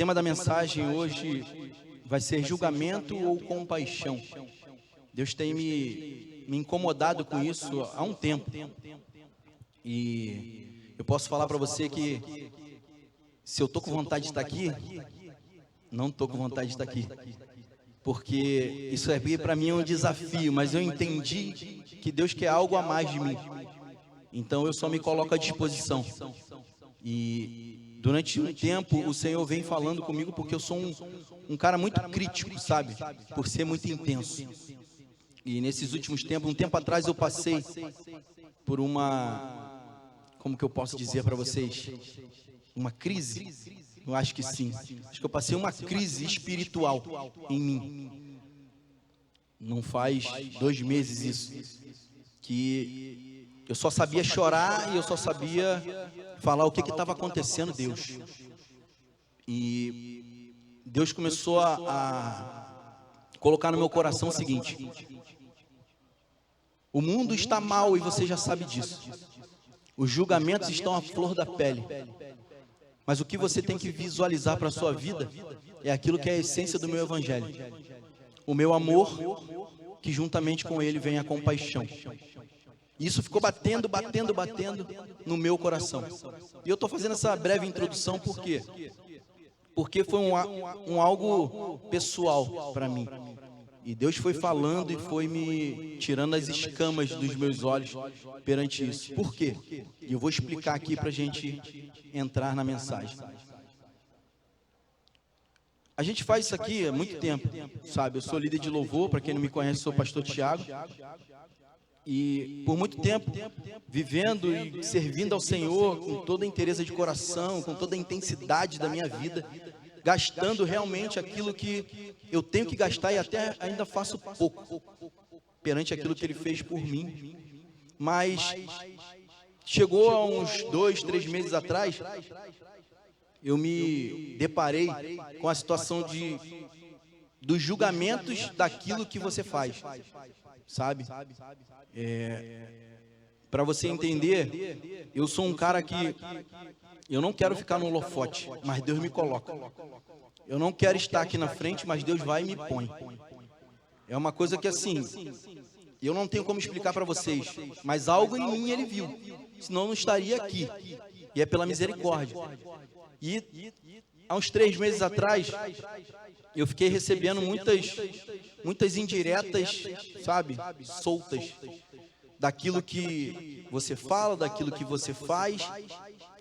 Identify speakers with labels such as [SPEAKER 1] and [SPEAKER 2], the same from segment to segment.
[SPEAKER 1] tema da mensagem hoje vai ser julgamento ou compaixão. Deus tem me incomodado com isso há um tempo. E eu posso falar para você que se eu estou com vontade de estar aqui, não estou com vontade de estar aqui. Porque isso aqui para mim é um desafio, mas eu entendi que Deus quer algo a mais de mim. Então eu só me coloco à disposição. E durante um tempo o Senhor vem falando comigo porque eu sou um cara muito crítico, sabe? Por ser muito intenso. E nesses últimos tempos, um tempo atrás eu passei por como que eu posso dizer para vocês? Uma crise? Eu acho que sim. Acho que eu passei uma crise espiritual em mim. Não faz 2 meses isso. Que eu só sabia chorar e eu só sabia falar o que estava acontecendo, Deus. E Deus começou a colocar no meu coração o seguinte: o mundo está mal e você já sabe disso. Os julgamentos estão à flor da pele. Mas o que você tem que visualizar para a sua vida é aquilo que é a essência do meu evangelho. O meu amor, que juntamente com ele vem a compaixão. E isso ficou batendo no meu coração. E eu estou fazendo essa breve introdução por quê? Porque foi algo pessoal para mim. E Deus foi falando e foi me tirando as escamas dos meus olhos perante isso. Por quê? E eu vou explicar aqui para a gente entrar na mensagem. A gente faz isso aqui há muito tempo, sabe? Eu sou líder de louvor, para quem não me conhece, sou pastor Tiago. E por muito tempo, vivendo e servindo ao Senhor com toda a inteireza de coração, com toda a intensidade da minha vida, gastando realmente aquilo que eu tenho que gastar e até ainda faço pouco perante aquilo que Ele fez por mim. Mas chegou há uns 2, 3 meses atrás, eu me deparei com a situação dos julgamentos daquilo que você faz, sabe? Para você entender, eu sou um cara que eu não quero ficar no holofote, mas Deus me coloca. Eu não quero estar aqui na frente, mas Deus vai e me põe. É uma coisa que assim, eu não tenho como explicar para vocês, mas algo em mim Ele viu, senão eu não estaria aqui. E é pela misericórdia. E há uns 3 meses atrás, eu fiquei recebendo muitas indiretas, sabe, soltas, daquilo que você fala, daquilo que você faz,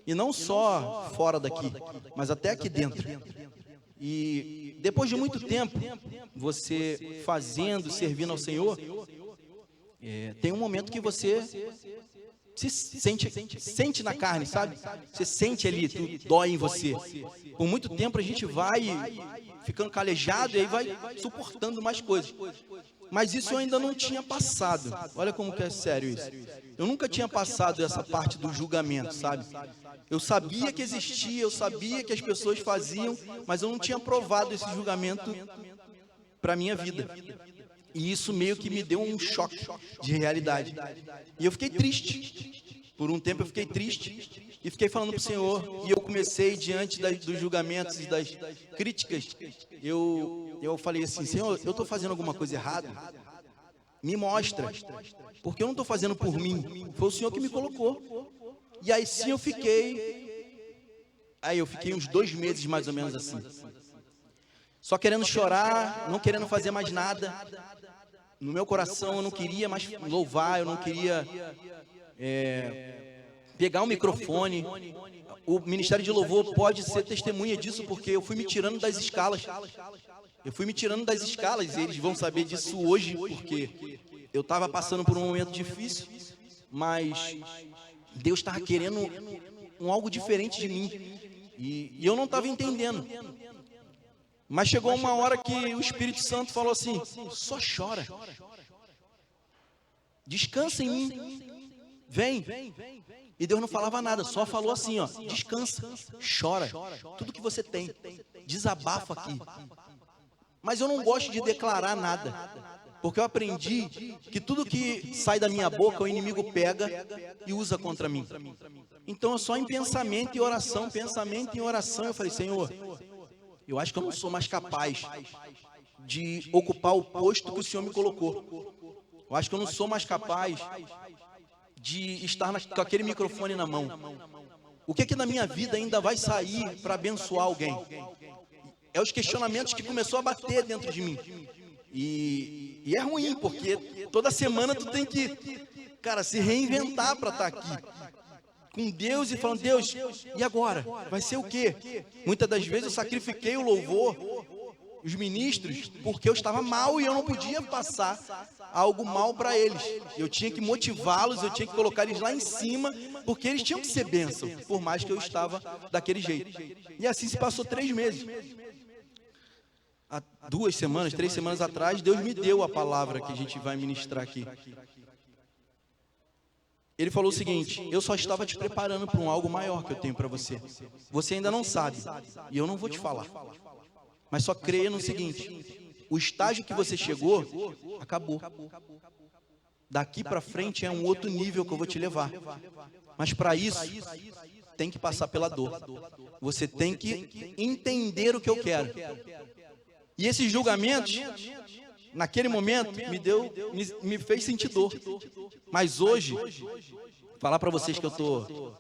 [SPEAKER 1] e não só fora daqui, mas até aqui dentro. E depois de muito tempo, você fazendo, servindo ao Senhor, tem um momento que você se sente na carne, sabe? Você sente ali, tudo dói em você. Por muito tempo a gente vai ficando calejado e aí vai suportando mais coisas. Mas isso eu ainda não tinha passado. Olha como que é sério isso. Eu nunca tinha passado essa parte do julgamento, sabe? Eu sabia que existia, eu sabia que as pessoas faziam, mas eu não tinha provado esse julgamento para a minha vida. E isso meio que me deu um choque de realidade. E eu fiquei triste. Por um tempo eu fiquei triste e fiquei falando para o Senhor. E eu comecei, diante dos julgamentos e das críticas, eu falei assim: Senhor, eu estou fazendo alguma coisa errada? Me mostra. Porque eu não estou fazendo por mim. Foi o Senhor que me colocou. E aí sim eu fiquei uns 2 meses mais ou menos assim. Só querendo chorar, não querendo fazer mais nada. No meu coração eu não queria mais louvar, eu não queria pegar um microfone. O Ministério de Louvor pode ser testemunha disso, porque eu fui me tirando das escalas. E eles vão saber disso hoje, porque eu estava passando por um momento difícil, mas Deus estava querendo algo diferente de mim. E eu não estava entendendo. Mas chegou uma hora que o Espírito Santo falou assim: só chora. Descansa em mim. Vem. E Deus não falava nada, só falou assim, ó: descansa, chora. Tudo que você tem, desabafa aqui. Mas eu não gosto de declarar nada, porque eu aprendi que tudo que sai da minha boca o inimigo pega e usa contra mim. Então é só em pensamento e oração, eu falei: Senhor, Eu acho que eu não sou mais capaz de ocupar o posto que o Senhor me colocou. Eu acho que eu não sou mais capaz de estar com aquele microfone na mão. O que na minha vida ainda vai sair para abençoar alguém? É os questionamentos que começou a bater dentro de mim. E é ruim, porque toda semana tu tem que, cara, se reinventar para estar aqui com Deus e falando, Deus, e agora? Vai ser o quê? Muitas das vezes eu sacrifiquei o louvor, os ministros, porque eu estava mal e eu não podia passar algo mal para eles. Eu tinha que motivá-los, eu tinha que colocar eles lá em cima, porque eles tinham que ser bênção, por mais que eu estava daquele jeito. E assim se passou 3 meses. Há 2 semanas, 3 semanas atrás, Deus me deu a palavra que a gente vai ministrar aqui. Ele falou o seguinte: eu só estava te preparando para algo maior que eu tenho para você. Você ainda não sabe, e eu não vou te falar. Mas só creia no seguinte: o estágio que você chegou, acabou. Daqui para frente é um outro nível que eu vou te levar. Mas para isso, tem que passar pela dor. Você tem que entender o que eu quero. E esses julgamentos, naquele momento, me fez sentir dor. Mas hoje, falar para vocês que eu estou...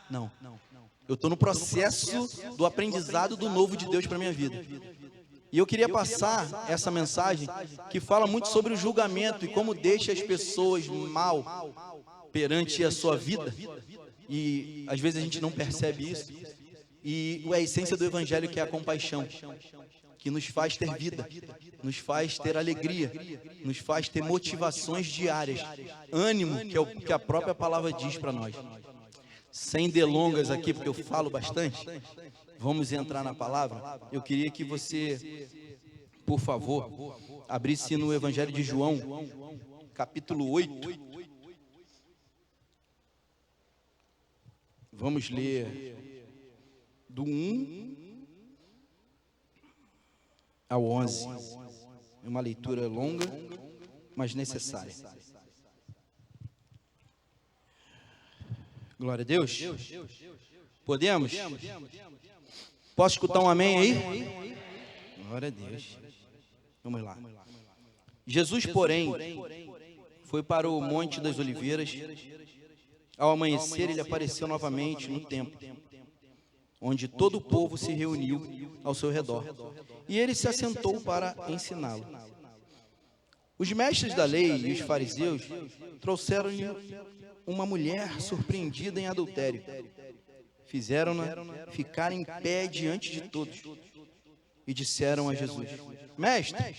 [SPEAKER 1] não. Eu estou no processo do aprendizado do novo de Deus para a minha vida. E eu queria passar essa mensagem que fala muito sobre o julgamento e como deixa as pessoas mal perante a sua vida. E às vezes a gente não percebe isso. E a essência do Evangelho, que é a compaixão, que nos faz ter vida, nos faz ter alegria, nos faz ter motivações diárias, ânimo, que é o que a própria palavra diz para nós. Sem delongas aqui, porque eu falo bastante, vamos entrar na palavra. Eu queria que você, por favor, abrisse no Evangelho de João, capítulo 8. Vamos ler do 1 ao 11. É uma leitura longa, mas necessária. Glória a Deus. Podemos? Posso escutar um amém aí? Glória a Deus. Vamos lá. Jesus, porém, foi para o Monte das Oliveiras. Ao amanhecer, ele apareceu novamente no templo, onde todo o povo se reuniu ao seu redor. E ele se assentou para ensiná-lo. Os mestres da lei e os fariseus trouxeram-lhe uma mulher surpreendida em adultério. Fizeram-na ficar em pé diante de todos e disseram a Jesus: Mestre,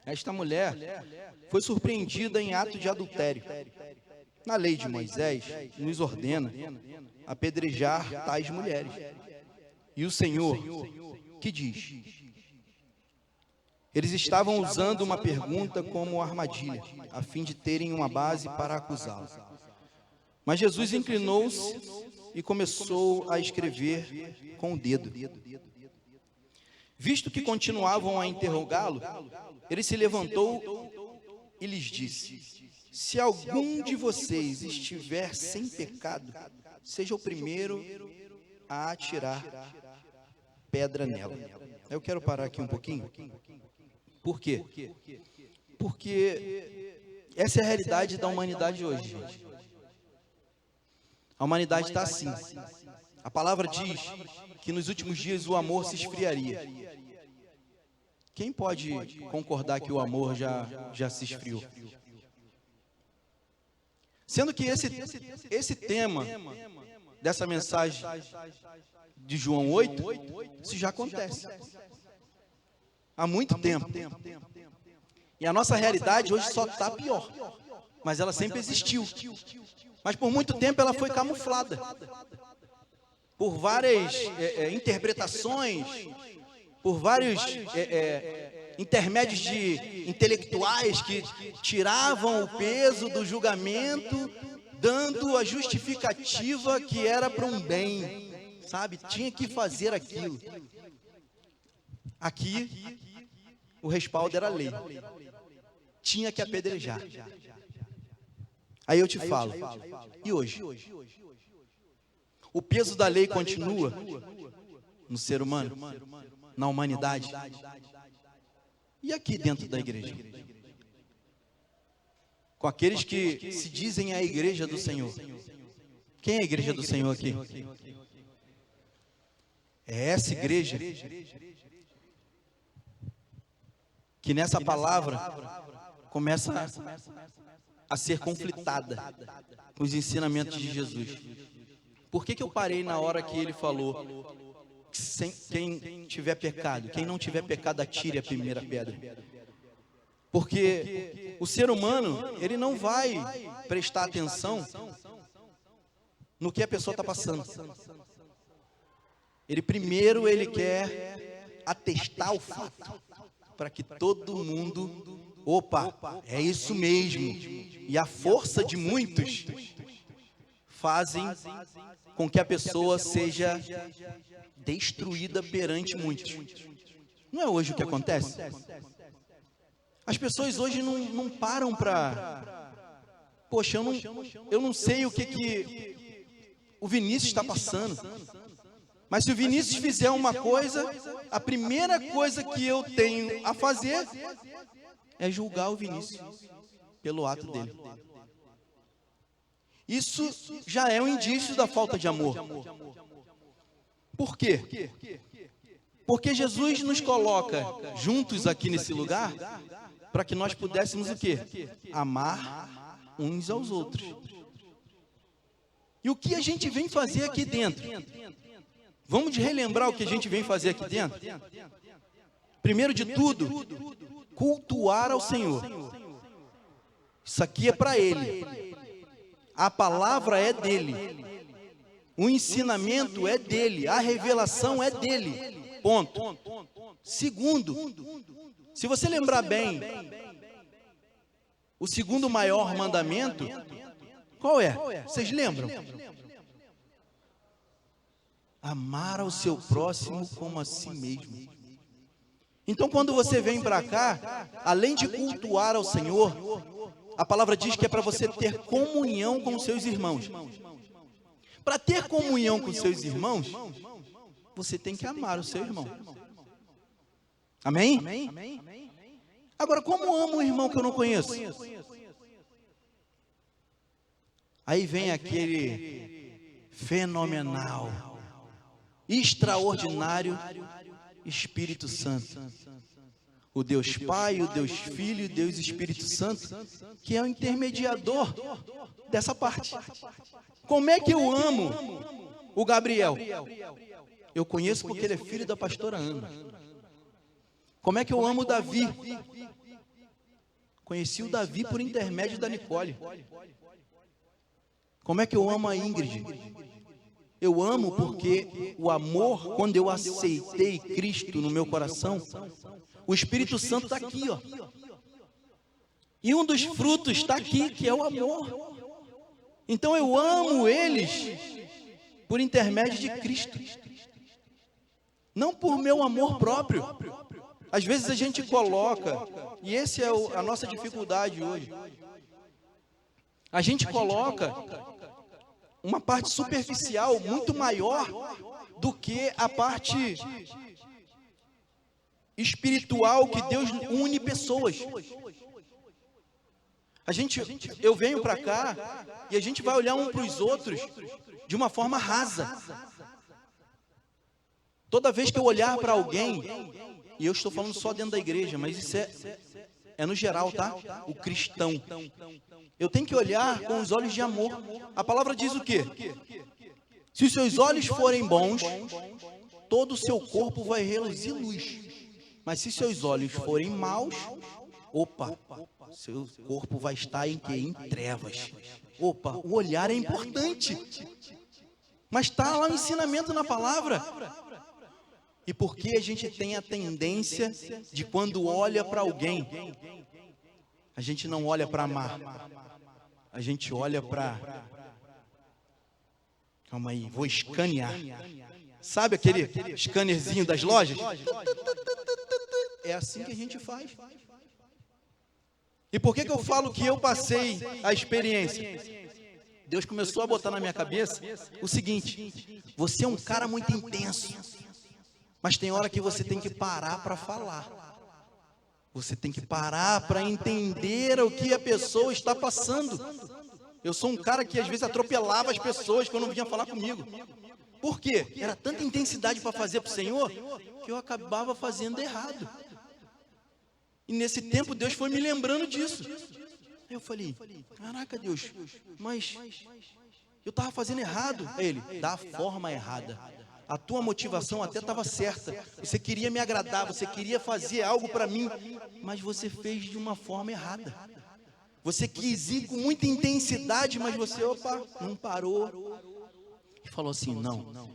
[SPEAKER 1] esta mulher foi surpreendida em ato de adultério. Na lei de Moisés, nos ordena apedrejar tais mulheres. E o Senhor, que diz? Eles estavam usando uma pergunta como armadilha, a fim de terem uma base para acusá-lo. Mas Jesus inclinou-se e começou a escrever com o dedo. Visto que continuavam a interrogá-lo, ele se levantou e lhes disse: se algum de vocês estiver sem pecado, seja o primeiro a atirar pedra nela. Eu quero parar aqui um pouquinho. Por quê? Porque essa é a realidade da humanidade hoje, gente. A humanidade está assim. A palavra diz que nos últimos dias o amor se esfriaria. Quem pode concordar que o amor já se esfriou? Sendo que esse tema dessa mensagem de João 8, isso já acontece há muito tempo. E a nossa realidade hoje só está pior, mas ela sempre existiu. Mas por muito tempo ela foi camuflada por várias interpretações, por vários intermédios de intelectuais que tiravam o peso do julgamento, dando a justificativa que era para um bem, sabe? Tinha que fazer aquilo. Aqui, o respaldo era a lei. Tinha que apedrejar. Aí eu te falo, e hoje? O peso da lei continua? no ser humano, na humanidade. E aqui dentro da igreja? Com aqueles que se dizem a igreja do Senhor. Quem é a igreja do Senhor aqui? É essa igreja que nessa palavra começa a ser conflitada com os ensinamentos de Jesus. Por que eu parei na hora que ele falou, quem tiver pecado, quem não tiver pecado, atire a primeira pedra? Porque o ser humano, ele não vai prestar atenção no que a pessoa está passando. Ele quer atestar o fato, para que todo mundo, opa, é isso mesmo. E a força de muitos fazem com que a pessoa seja destruída perante muitos. Não é hoje o que acontece? As pessoas hoje não param para... Poxa, eu não sei o que o Vinícius está passando. Mas se o Vinícius fizer uma coisa, a primeira coisa que eu tenho a fazer é julgar o Vinícius pelo ato dele. Isso já é um indício da falta de amor. Por quê? Porque Jesus nos coloca juntos aqui nesse lugar para que nós pudéssemos o quê? Amar uns aos outros. E o que a gente vem fazer aqui dentro? Vamos relembrar o que a gente vem fazer aqui dentro? Primeiro de tudo, cultuar ao Senhor. Isso aqui é para Ele. A palavra é dEle. O ensinamento é dEle. A revelação é dEle. Ponto. Segundo, se você lembrar bem, o segundo maior mandamento, qual é? Vocês lembram? Amar ao seu próximo como a si mesmo. Então, quando você vem para cá, além de cultuar ao Senhor, a palavra diz que é para você ter comunhão com os seus irmãos. Para ter comunhão com os seus irmãos, você tem que amar o seu irmão. Amém? Agora, como amo o irmão que eu não conheço? Aí vem aquele fenomenal, extraordinário Espírito Santo. O Deus Pai, o Deus Filho e o Deus Espírito Santo, que é o intermediador dessa parte. Como é que eu amo o Gabriel? Eu conheço porque ele é filho da pastora Ana. Como é que eu amo o Davi? Conheci o Davi por intermédio da Nicole. Como é que eu amo a Ingrid? Eu amo porque o amor, quando eu aceitei Cristo no meu coração, o Espírito Santo está aqui, ó. E um dos frutos está aqui, que é o amor. Então eu amo eles por intermédio de Cristo. Não por meu amor próprio. Às vezes a gente coloca, e essa é a nossa dificuldade hoje. A gente coloca uma parte superficial muito maior do que a parte espiritual que Deus une pessoas. Eu venho para cá e a gente vai olhar um para os outros de uma forma rasa. Toda vez que eu olhar para alguém, e eu estou falando só dentro da igreja, mas isso é no geral, tá? O cristão. Eu tenho que olhar com os olhos de amor. A palavra diz o quê? Se os seus olhos forem bons, todo o seu corpo vai reluzir luz. Mas se seus olhos forem maus, opa, seu corpo vai estar em quê? Em trevas. Opa, o olhar é importante. Mas está lá o ensinamento na palavra. E por que a gente tem a tendência de quando olha para alguém, a gente não olha para amar, a gente olha para... Calma aí, vou escanear. Sabe aquele scannerzinho das lojas? É assim que a gente faz. E por que eu falo que eu passei a experiência? Deus começou a botar na minha cabeça o seguinte: você é um cara muito intenso. Mas tem hora que você tem que parar para falar. Você tem que parar para entender o que a pessoa está passando. Eu sou um cara que às vezes atropelava as pessoas quando vinham falar comigo. Por quê? Era tanta intensidade para fazer para o Senhor que eu acabava fazendo errado. E nesse tempo Deus foi me lembrando disso. Aí eu falei, caraca Deus, mas eu estava fazendo errado. Ele, da forma errada. A tua motivação até estava certa. Você queria me agradar, você queria fazer algo para mim, mas você fez de uma forma errada. Você quis ir com muita intensidade, mas você, não parou. E falou assim, não.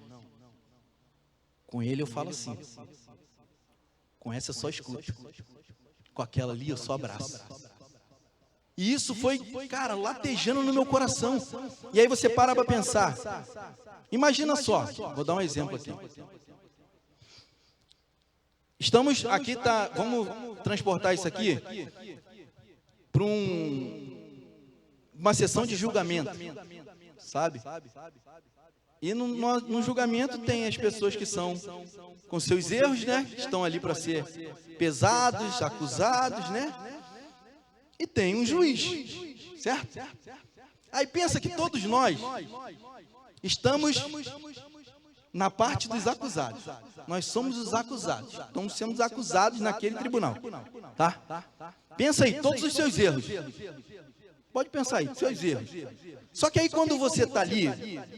[SPEAKER 1] Com ele eu falo assim. Com essa eu só escuto. Com aquela ali eu só abraço. E isso foi, cara, latejando no meu coração. E aí você para para pensar. Imagina só, vou dar um exemplo aqui. Estamos aqui, vamos transportar isso aqui para uma sessão de julgamento, sabe? E no julgamento tem as pessoas que são com seus erros, né? Estão ali para ser pesados, acusados, né? E tem um juiz, certo? Aí pensa que todos nós estamos na parte dos acusados. Nós somos os acusados. Estamos sendo acusados naquele tribunal, tá? Pensa aí, todos os seus erros. Pode pensar aí, seus erros. Só que aí quando você está ali,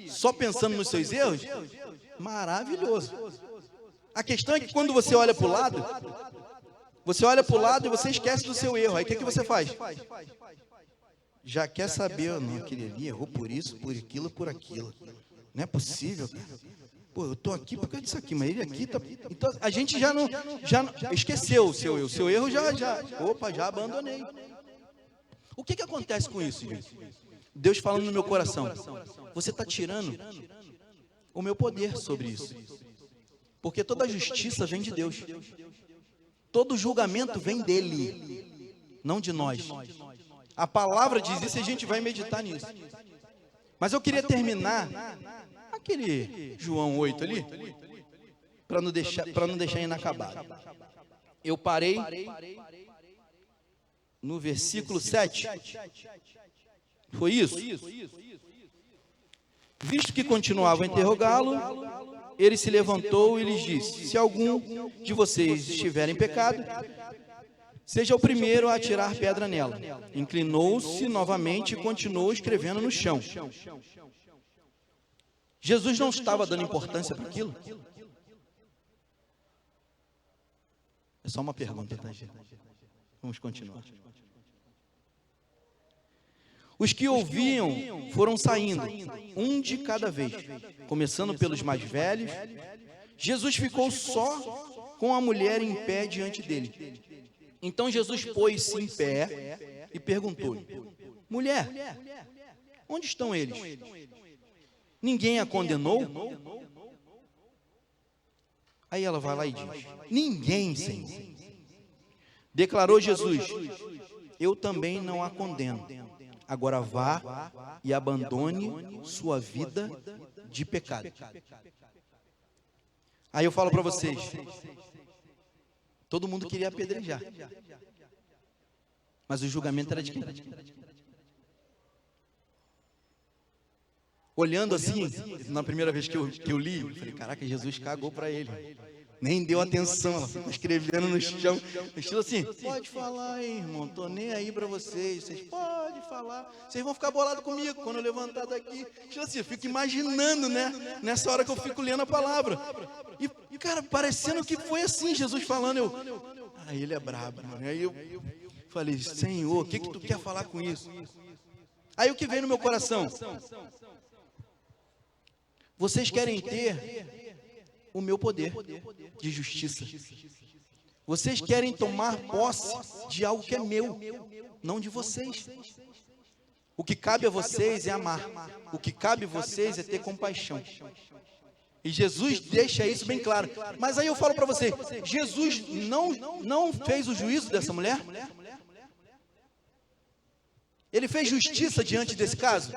[SPEAKER 1] só pensando nos seus erros, maravilhoso. A questão é que quando você olha para o lado, e você esquece do seu erro. Aí o que você faz? Já quer saber, não, aquele ali errou por isso, por aquilo, por aquilo. Não é possível, cara. Pô, eu estou aqui por causa disso aqui, mas ele aqui está... Então, a gente já não esqueceu o seu erro. O seu erro já abandonei. O que acontece com isso, gente? Deus falando no meu coração. Você está tirando o meu poder sobre isso. Porque toda justiça vem de Deus. Todo julgamento vem dele, não de nós. A palavra diz isso e a gente vai meditar nisso. Mas eu queria terminar aquele João 8 ali, para não deixar inacabado. Eu parei no versículo 7. Foi isso? Visto que continuavam a interrogá-lo, ele se levantou e lhes disse: se algum de vocês estiver em pecado, seja o primeiro a atirar pedra nela. Inclinou-se novamente e continuou escrevendo no chão. Jesus não estava dando importância para aquilo? É só uma pergunta, tá, gente? Vamos continuar. Os que ouviam foram saindo, um de cada vez, começando pelos mais velhos. Jesus ficou só com a mulher em pé diante dele. Então Jesus pôs-se em pé e perguntou-lhe: mulher, onde estão eles? Ninguém a condenou? Aí ela vai lá e diz: ninguém, Senhor. Declarou Jesus: eu também não a condeno. Agora vá e abandone sua vida de pecado. Aí eu falo para vocês, todo mundo queria apedrejar, mas o julgamento era de quem? Olhando assim, na primeira vez que eu li, eu falei, caraca, Jesus cagou para ele. Nem deu atenção, ela ficou escrevendo no chão, estilo assim, pode falar, hein, irmão, tô nem aí para vocês podem falar, vocês vão ficar bolados comigo quando eu levantar daqui. Estilo assim, eu fico imaginando, né, nessa hora que eu fico lendo a palavra. E cara, parecendo que foi assim, Jesus falando, ele é brabo, mano. Aí eu falei, Senhor, o que tu quer falar com isso? Aí o que veio no meu coração? Vocês querem ter o meu poder de justiça. Vocês querem tomar posse de algo que é meu, não de vocês. O que cabe a vocês é amar. O que cabe a vocês é ter compaixão. E Jesus deixa isso bem claro. Mas aí eu falo para você, Jesus não fez o juízo dessa mulher? Ele fez justiça diante desse caso?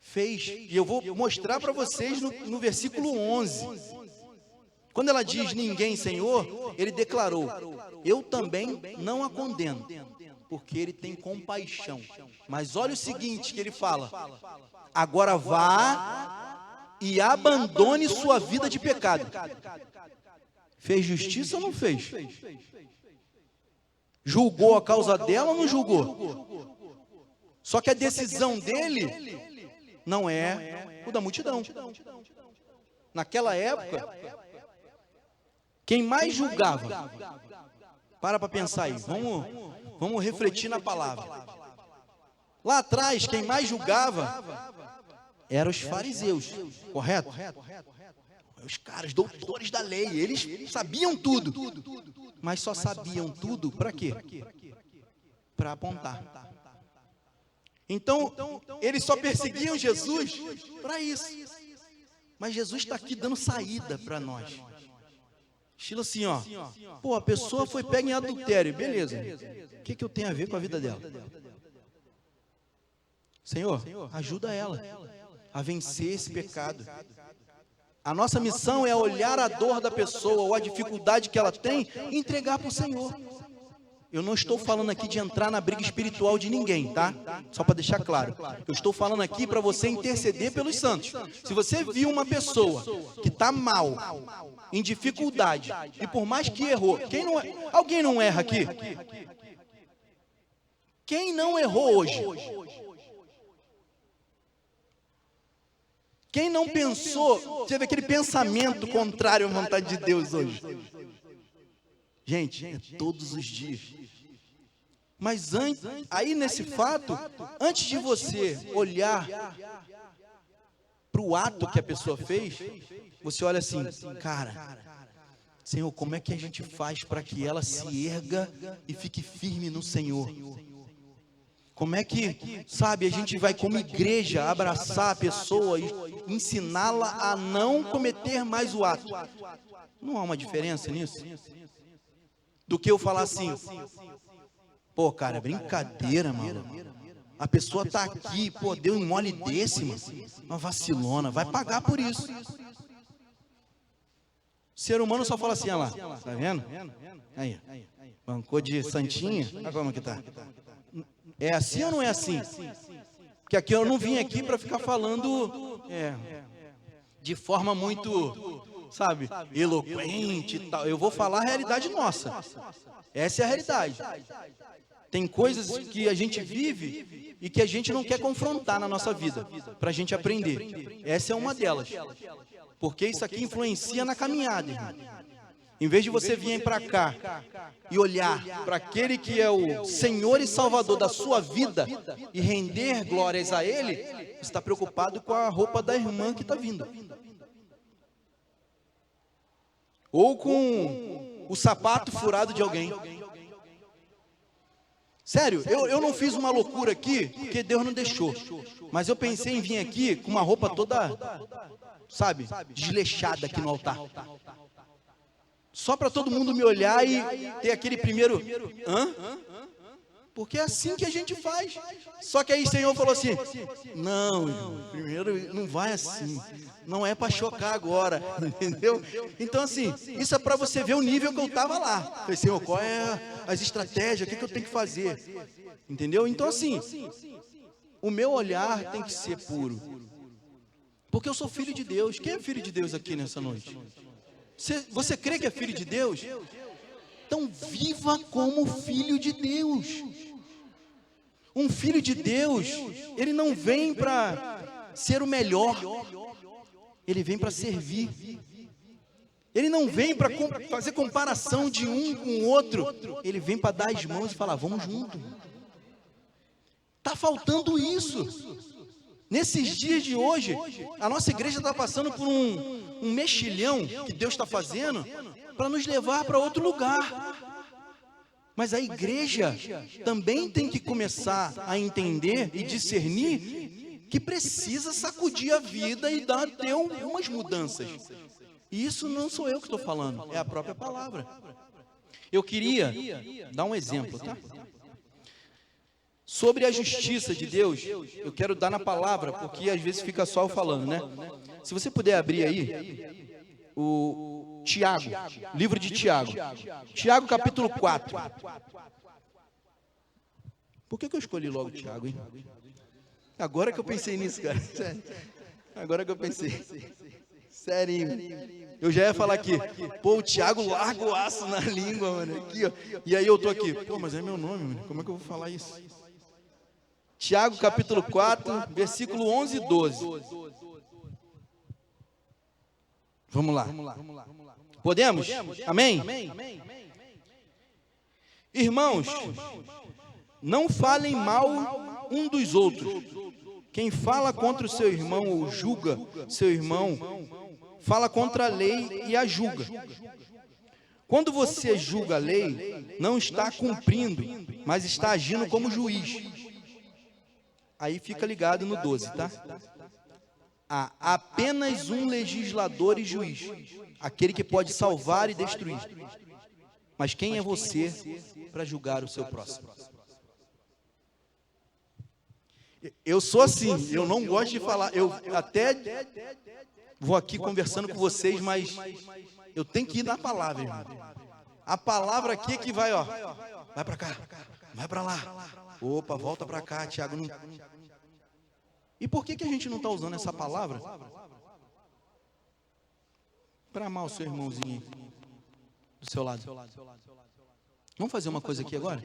[SPEAKER 1] Fez. E eu vou mostrar para vocês no versículo 11. Quando ela diz ninguém, Senhor, ele declarou: eu também não a condeno, porque ele tem compaixão. Mas olha o seguinte que ele fala: agora vá e abandone sua vida de pecado. Fez justiça ou não fez? Julgou a causa dela ou não julgou? Só que a decisão dele não é o da multidão. Naquela época, quem mais julgava, para pensar aí, vamos refletir na palavra. Lá atrás, quem mais julgava eram os fariseus, correto? Os caras, doutores da lei, eles sabiam tudo, mas só sabiam tudo para quê? Para apontar. Então, eles só perseguiam Jesus para isso. Mas Jesus está aqui dando saída para nós. Estilo assim, ó. Pô, a pessoa foi pega em adultério, beleza. O que eu tenho a ver com a vida dela? Senhor, ajuda ela a vencer esse pecado. A nossa missão é olhar a dor da pessoa ou a dificuldade que ela tem e entregar para o Senhor. Eu não estou falando aqui de entrar na briga espiritual de ninguém, tá? Só para deixar claro. Eu estou falando aqui para você interceder pelos santos. Se você viu uma pessoa que está mal, em dificuldade, e por mais que errou, alguém não erra aqui? Quem não errou hoje? Quem não pensou, teve aquele pensamento contrário à vontade de Deus hoje? Gente, é todos os dias. Mas aí nesse fato, antes de você olhar para o ato que a pessoa fez, você olha assim, cara, Senhor, como é que a gente faz para que ela se erga e fique firme no Senhor? Como é que, sabe, a gente vai como igreja abraçar a pessoa e ensiná-la a não cometer mais o ato? Não há uma diferença nisso? Do que eu falar assim, pô, cara, é brincadeira, mano. A pessoa tá aqui, pô, deu um mole desse, mano. Uma vacilona, vai pagar por isso. O ser humano só fala assim, olha lá, tá vendo? Aí, bancou de santinha, olha como que tá. É assim ou não é assim? Porque aqui eu não vim aqui para ficar falando de forma muito, sabe, eloquente e tal. Eu vou falar a realidade nossa. Essa é a realidade. Tem coisas que a gente vive e que a gente não quer confrontar na nossa vida, para a gente aprender. Essa é uma delas. Porque isso aqui influencia na caminhada, irmão. Em vez de você vir para cá e olhar para aquele que é o Senhor e Salvador da sua vida e render glórias a Ele, você está preocupado com a roupa da irmã que está vindo. Ou com o sapato furado de alguém. Sério, eu não fiz uma loucura aqui, porque Deus não deixou. Mas eu pensei em vir aqui com uma roupa toda, sabe, desleixada aqui no altar. Só para todo mundo me olhar e ter aquele primeiro, hã? Porque é assim que a gente faz. Só que aí o Senhor falou assim, não, irmão, primeiro não vai assim. Não é para chocar agora, entendeu? Então assim, isso é para você ver o nível que eu estava lá. Eu falei, Senhor, qual é as estratégias, o que eu tenho que fazer? Entendeu? Então assim, o meu olhar tem que ser puro. Porque eu sou filho de Deus. Quem é filho de Deus aqui nessa noite? Você crê que é filho de Deus? Então viva como filho de Deus. Um filho de Deus, ele não vem para ser o melhor, ele vem para servir. Ele não vem para fazer comparação de um com o outro, ele vem para dar as mãos e falar, vamos junto. Está faltando isso. Nesses dias de hoje, a nossa igreja está passando por um mexilhão que Deus está fazendo para nos levar para outro lugar. Mas a igreja também tem que começar a entender e discernir que precisa sacudir a vida e ter algumas mudanças. E isso não sou eu que estou falando, é a própria palavra. Eu queria dar um exemplo, tá? Sobre a justiça de Deus, eu quero dar na palavra, porque às vezes fica só eu falando, né? Se você puder abrir aí, Tiago, livro de Tiago. Tiago, capítulo 4. Por que eu escolhi logo Tiago, hein? Agora que eu pensei nisso, cara. Agora que eu pensei. Sério. Eu já ia falar aqui, pô, o Tiago larga o aço na língua, mano. Aqui, ó. E aí eu tô aqui, pô, mas é meu nome, mano. Como é que eu vou falar isso? Tiago, capítulo 4, versículo 11 e 12. Vamos lá. Podemos? Amém? Irmãos, não falem mal um dos outros. Quem fala contra o seu irmão ou julga seu irmão, fala contra a lei e a julga. Quando você julga a lei, não está cumprindo, mas está agindo como juiz. Aí fica ligado no 12, tá? Há apenas um legislador e juiz, aquele que pode salvar e destruir. Mas quem é você para julgar o seu próximo? Eu sou assim, eu não gosto de falar, eu até vou aqui conversando com vocês, mas eu tenho que ir na palavra, irmão. A palavra aqui é que vai, ó, vai para cá, vai para lá. Opa, volta para cá, Tiago. Não... E por que a gente não está usando essa palavra para amar o seu irmãozinho do seu lado? Vamos fazer uma coisa aqui agora?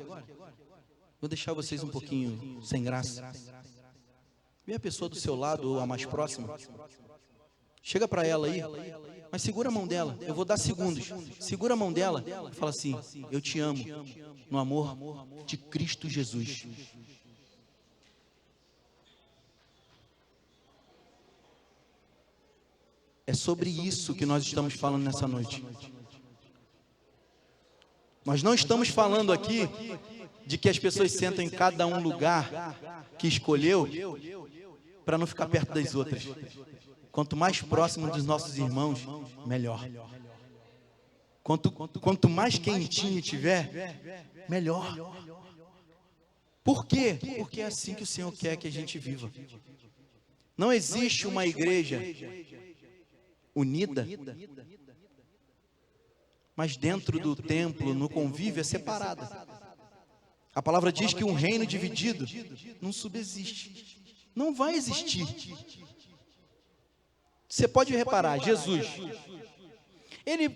[SPEAKER 1] Vou deixar vocês um pouquinho sem graça. Vê a pessoa do seu lado ou a mais próxima. Chega para ela aí, mas segura a mão dela. Eu vou dar segundos. Segura a mão dela e fala assim: eu te amo no amor de Cristo Jesus. É sobre isso que nós estamos falando nessa noite. Nós não estamos falando aqui de que as pessoas sentam em cada um lugar que escolheu para não ficar perto das outras. Quanto mais próximo dos nossos irmãos, melhor. Quanto mais quentinho tiver, melhor. Por quê? Porque é assim que o Senhor quer que a gente viva. Não existe uma igreja unida, mas dentro do templo, no convívio, é separada. A palavra diz que um reino dividido não subsiste. Não vai existir. Você pode reparar, Jesus, ele,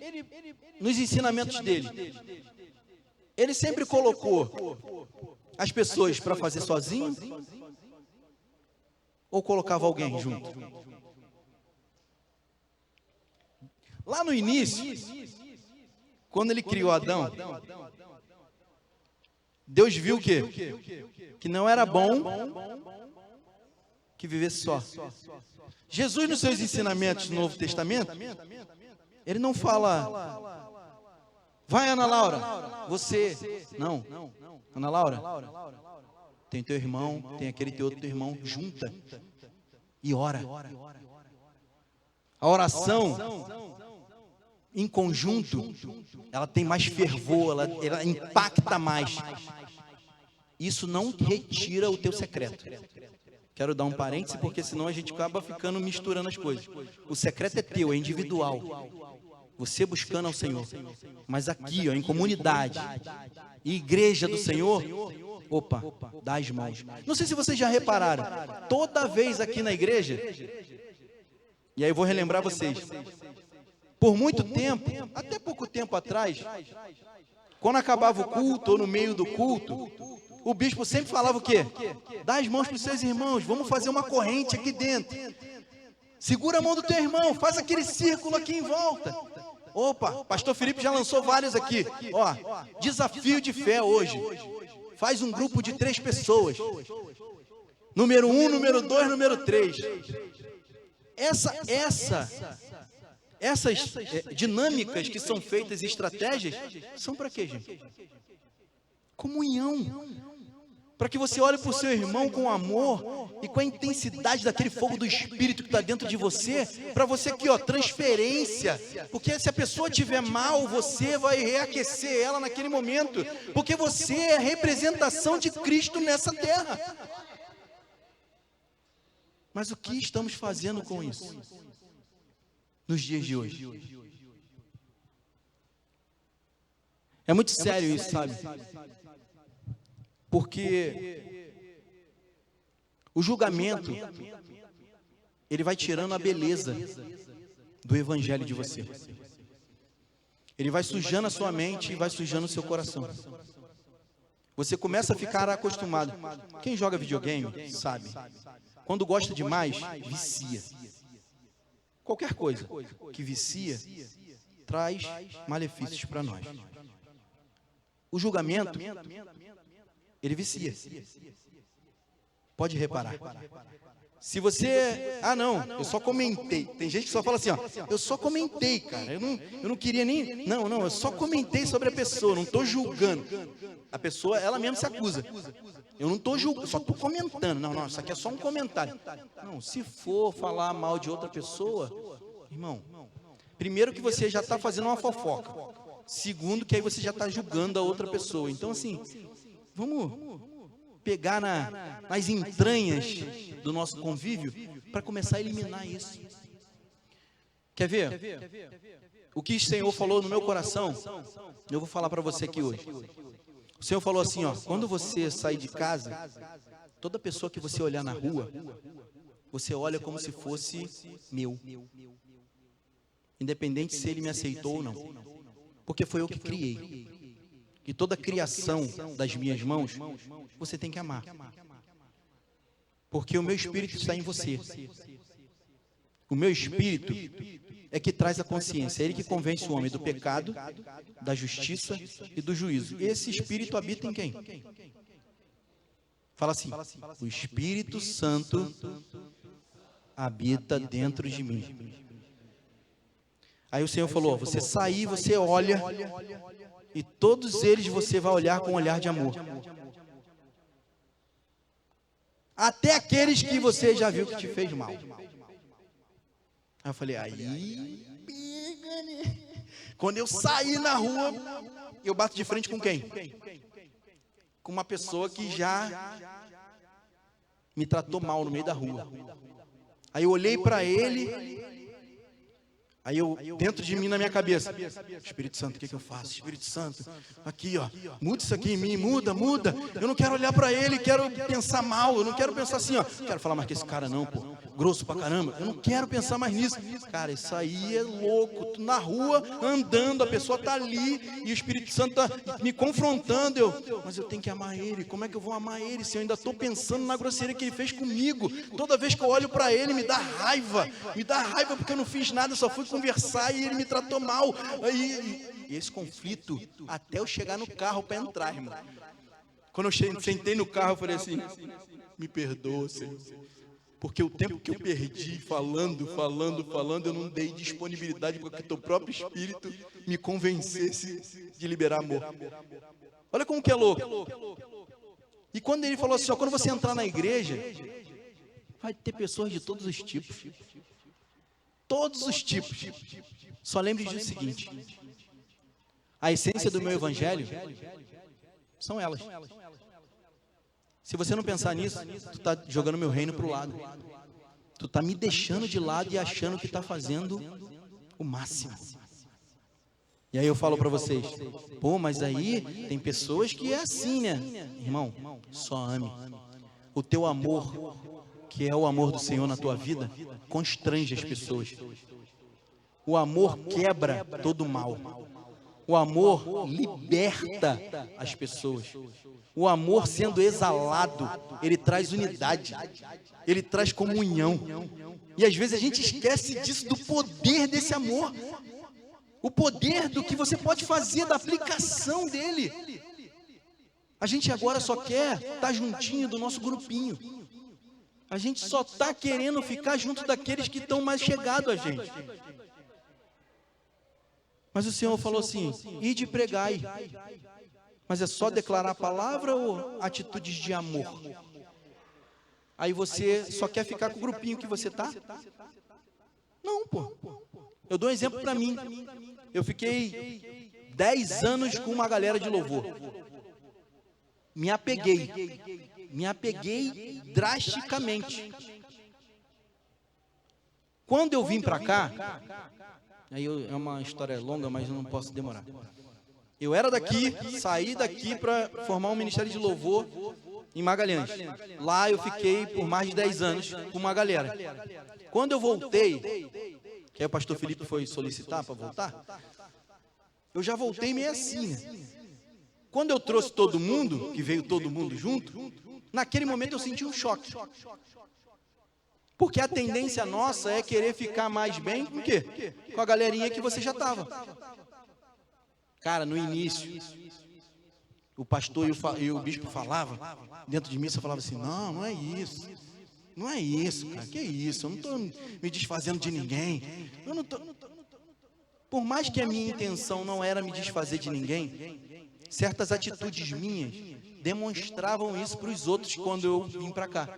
[SPEAKER 1] nos ensinamentos dele, ele sempre colocou as pessoas para fazer sozinho ou colocava alguém junto? Lá no início, quando ele criou Adão, Deus viu o quê? Que não era bom que vivesse só. Jesus, nos seus ensinamentos no Novo Testamento, ele não fala, vai Ana Laura, você, não, Ana Laura, tem teu irmão, tem aquele teu outro irmão, junta e ora. A oração em conjunto, ela tem mais fervor, ela impacta mais. Isso não retira o teu secreto. Quero dar um parêntese, porque senão a gente acaba ficando misturando as coisas. O secreto é teu, é individual. Você buscando ao Senhor. Mas aqui, ó, em comunidade, igreja do Senhor, opa, dá as mãos. Não sei se vocês já repararam, toda vez aqui na igreja, e aí eu vou relembrar vocês, por muito tempo, até pouco tempo atrás, quando acabava o culto, ou no meio do culto, o bispo sempre falava o quê? Dá as mãos para os seus irmãos, vamos fazer uma corrente aqui dentro. Segura a mão do teu irmão, faz aquele círculo aqui em volta. Opa, pastor Felipe já lançou vários aqui. Ó, desafio de fé hoje. Faz um grupo de 3 pessoas. Número 1, número 2, número 3. Essas dinâmicas que são feitas, estratégias, são para quê, gente? Comunhão. Para que você olhe para o seu irmão com amor e com a intensidade daquele fogo do Espírito que está dentro de você, para você aqui, ó, transferência. Porque se a pessoa estiver mal, você vai reaquecer ela naquele momento, porque você é a representação de Cristo nessa terra. Mas o que estamos fazendo com isso nos dias de hoje? É muito sério isso, sabe? Porque o julgamento, ele vai tirando a beleza do evangelho de você. Ele vai sujando a sua mente e vai sujando o seu coração. Você começa a ficar acostumado. Quem joga videogame sabe. Quando gosta demais, vicia. Qualquer coisa que vicia traz malefícios para nós. O julgamento, ele vicia. Pode reparar. Se você... Ah, não, eu só comentei. Tem gente que só fala assim, ó, eu só comentei, cara. Eu não queria nem... Não, eu só comentei sobre a pessoa, não estou julgando. A pessoa, ela mesma se acusa. Eu não estou julgando, só estou comentando. Não, isso aqui é só um comentário. Não, se for falar mal de outra pessoa, irmão, primeiro que você já está fazendo uma fofoca. Segundo que aí você já está julgando a outra pessoa. Então, assim, vamos pegar nas entranhas do nosso convívio para começar a eliminar isso. Quer ver? O que o Senhor falou no meu coração, eu vou falar para você aqui hoje. O Senhor falou assim, ó, quando você sair de casa, toda pessoa que você olhar na rua, você olha como se fosse meu. Independente se ele me aceitou ou não. Porque foi eu que criei. E toda a criação das minhas mãos, você tem que amar. Porque o meu espírito está em você. O meu espírito é que traz a consciência. É ele que convence o homem do pecado, da justiça e do juízo. Esse espírito habita em quem? Fala assim, o Espírito Santo habita dentro de mim. Aí o Senhor falou, você sair, você olha, e todos eles você vai olhar com um olhar de amor. Até aqueles que você já viu que te fez mal. Aí eu falei, aí, pega, né? Quando eu sair na rua, eu bato de frente com quem? Com uma pessoa que já me tratou mal no meio da rua. Aí eu olhei para ele, aí eu, dentro de mim, na minha cabeça, Espírito Santo, o que eu faço? Espírito Santo, aqui ó, muda isso aqui em mim, muda. Eu não quero olhar para ele, quero pensar mal, eu não quero pensar assim, ó, não quero falar mais com esse cara não, pô, grosso pra caramba, eu não quero pensar mais nisso. Cara, isso aí é louco, tu na rua, andando, a pessoa tá ali, e o Espírito Santo tá me confrontando, mas eu tenho que amar ele, como é que eu vou amar ele, se eu ainda estou pensando na grosseria que ele fez comigo? Toda vez que eu olho para ele, me dá raiva porque eu não fiz nada, só fui conversar e ele me tratou mal. E esse conflito, até eu chegar no carro para entrar, irmão. Quando eu sentei no carro, eu falei assim, me perdoa, Senhor. Porque o tempo que eu perdi falando, eu não dei disponibilidade para que teu próprio Espírito me convencesse de liberar amor. Olha como que é louco. E quando ele falou assim, ó, quando você entrar na igreja, vai ter pessoas de todos os tipos. Todos os tipos. Só lembre disso o seguinte. A essência do meu evangelho são elas. Se você não pensar nisso, tu está jogando meu reino para o lado. Tu está me deixando de lado e achando que está fazendo o máximo. E aí eu falo para vocês, pô, mas aí tem pessoas que é assim, né? Irmão, só ame. O teu amor, que é o amor do Senhor na tua vida, constrange as pessoas. O amor quebra todo o mal. O amor liberta as pessoas. O amor sendo exalado, ele traz unidade, ele traz comunhão. E às vezes a gente esquece disso, do poder desse amor. O poder do que você pode fazer, da aplicação dele. A gente agora só quer estar juntinho do nosso grupinho. A gente só está querendo ficar junto daqueles que estão mais chegados a gente. Mas o Senhor falou assim, ide e pregai. Mas é só declarar a palavra ou atitudes de amor? Aí você só quer ficar com o grupinho que você está? Não, pô. Eu dou um exemplo para mim. Eu fiquei 10 anos com uma galera de louvor. Me apeguei drasticamente. Quando eu vim para cá, aí é uma história longa, mas eu não posso demorar. Eu era daqui, saí daqui para formar um ministério de louvor em Magalhães. Lá eu fiquei por mais de 10 anos com uma galera. Quando eu voltei, que aí o pastor Felipe foi solicitar para voltar, eu já voltei meio assim, né? Quando eu trouxe todo mundo, que veio todo mundo junto, naquele momento eu senti um choque. Porque a tendência nossa é querer ficar mais bem com o quê? Com a galerinha que você já estava. Cara, no início, o pastor e o bispo falavam, dentro de mim, eu falava assim, não, não é isso. Não é isso, cara, que isso? Eu não estou me desfazendo de ninguém. Eu não tô... Por mais que a minha intenção não era me desfazer de ninguém, certas atitudes minhas demonstravam isso para os outros quando eu vim para cá.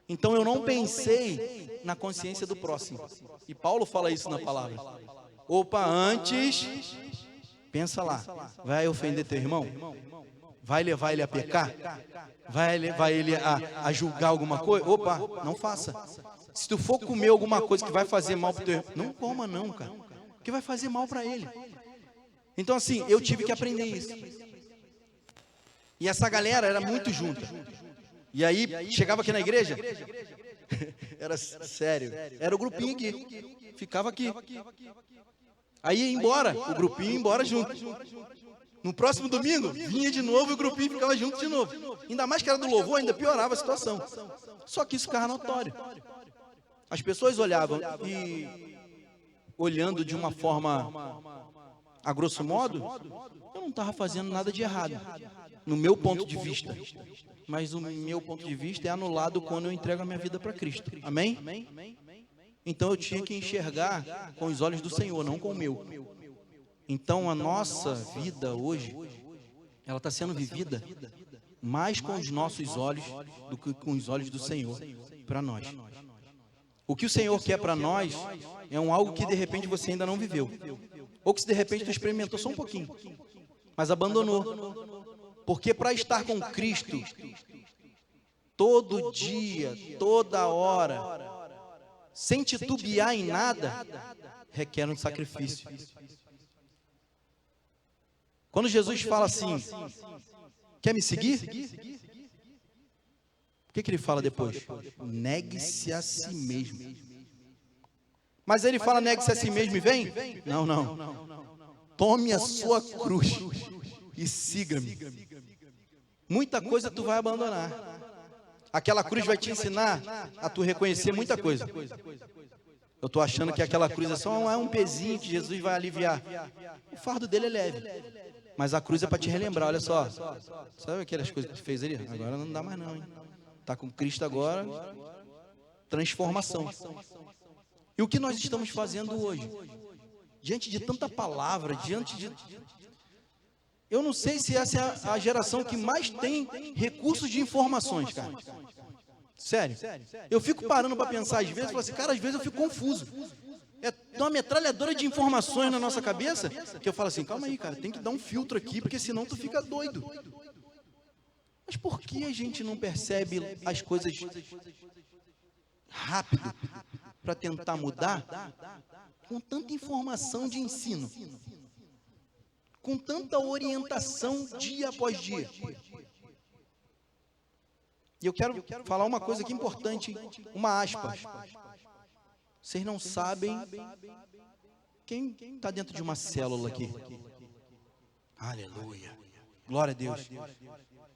[SPEAKER 1] Então eu não pensei na consciência do próximo. E Paulo fala isso na palavra. Opa, antes, pensa lá, vai ofender teu irmão? Vai levar ele a pecar? Vai levar ele a julgar alguma coisa? Opa, não faça. Se tu for comer alguma coisa que vai fazer mal para o teu irmão, não coma não, cara. Porque vai fazer mal para ele. Então assim, eu tive que aprender isso. E essa galera era muito junta. E aí, chegava aqui na igreja, era sério, era o grupinho aqui, ficava aqui. Aí ia embora, o grupinho ia embora junto. No próximo domingo, vinha de novo e o grupinho ficava junto de novo. Ainda mais que era do louvor, ainda piorava a situação. Só que isso ficava notório. As pessoas olhavam e, olhando de uma forma, a grosso modo, eu não estava fazendo nada de errado, no meu ponto de vista. Mas o meu ponto de vista é anulado quando eu entrego a minha vida para Cristo. Amém? Então eu tinha que enxergar com os olhos do Senhor, não com o meu. Então a nossa vida hoje, ela está sendo vivida mais com os nossos olhos do que com os olhos do Senhor para nós. O que o Senhor quer para nós é algo que de repente você ainda não viveu. Ou que de repente tu experimentou só um pouquinho, mas abandonou. Porque para estar com Cristo, todo dia, toda hora, sem titubear em nada, requer um sacrifício. Quando Jesus fala assim, quer me seguir? O que ele fala depois? Negue-se a si mesmo. Mas ele fala, negue-se a si mesmo e vem? Não, não. Tome a sua cruz e siga-me. Muita coisa tu vai abandonar. Aquela cruz vai te ensinar a tu reconhecer muita coisa. Eu estou achando que aquela cruz é só um pezinho que Jesus vai aliviar. O fardo dele é leve. Mas a cruz é para te relembrar, olha só. Sabe aquelas coisas que tu fez ali? Agora não dá mais não, hein? Está com Cristo agora, transformação. E o que nós estamos fazendo hoje? Diante de tanta palavra, diante de... Eu não sei se essa é a geração que mais tem recursos de informações, cara. Sério. Eu fico parando para pensar às vezes, falo assim, cara, às vezes eu fico confuso. É uma metralhadora de informações na nossa cabeça, que eu falo assim, calma aí, cara, tem que dar um filtro aqui, porque senão tu fica doido. Mas por que a gente não percebe as coisas rápido para tentar mudar com tanta informação de ensino? Com tanta orientação dia após dia. E eu quero falar uma coisa aqui importante, uma aspa. Vocês não sabem quem está dentro de uma célula aqui. Aleluia. Glória a Deus.